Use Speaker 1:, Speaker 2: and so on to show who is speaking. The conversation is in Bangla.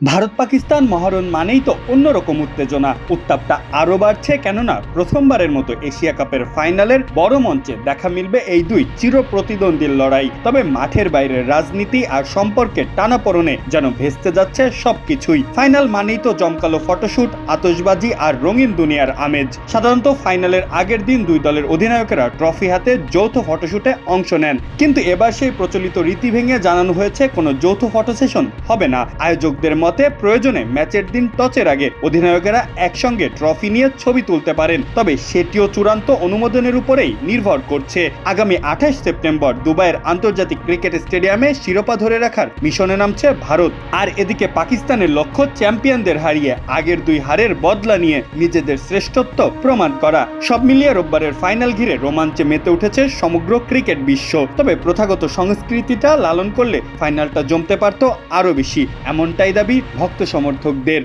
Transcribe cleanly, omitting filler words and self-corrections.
Speaker 1: ভারত পাকিস্তান মহারণ মানেই তো অন্যরকম উত্তেজনা। উত্তাপটা আরও বাড়ছে, কেননা প্রথমবারের মতো এশিয়া কাপের ফাইনালের বড় মঞ্চে দেখা মিলবে এই দুই চির প্রতিদ্বন্দ্বীর লড়াই। তবে মাঠের বাইরের রাজনীতি আর সম্পর্কের টানাপোড়েনে যেন ভেস্তে যাচ্ছে সবকিছুই। ফাইনাল মানেই তো জমকালো ফটোশুট, আতশবাজি আর রঙিন দুনিয়ার আমেজ। সাধারণত ফাইনালের আগের দিন দুই দলের অধিনায়কেরা ট্রফি হাতে যৌথ ফটোশুটে অংশ নেন, কিন্তু এবার সেই প্রচলিত রীতি ভেঙে জানানো হয়েছে কোনো যৌথ ফটো সেশন হবে না। আয়োজকদের মতে প্রয়োজনে ম্যাচের দিন টসের আগে অধিনায়কেরা একসঙ্গে ট্রফি নিয়ে ছবি তুলতে পারেন, তবে সেটিও চূড়ান্ত অনুমোদনের উপরেই নির্ভর করছে। আগামী 28 সেপ্টেম্বর দুবাইয়ের আন্তর্জাতিক ক্রিকেট স্টেডিয়ামে শিরোপা ধরে রাখার মিশনে নামছে ভারত। আর এদিকে পাকিস্তানের লক্ষ্য চ্যাম্পিয়নদের হারিয়ে আগের দুই হারের বদলা নিয়ে নিজেদের শ্রেষ্ঠত্ব প্রমাণ করা। সব মিলিয়ে রোববারের ফাইনাল ঘিরে রোমাঞ্চে মেতে উঠেছে সমগ্র ক্রিকেট বিশ্ব। তবে প্রথাগত সংস্কৃতিটা লালন করলে ফাইনালটা জমতে পারত আরও বেশি, এমনটাই দাবি ভক্ত সমর্থকদের।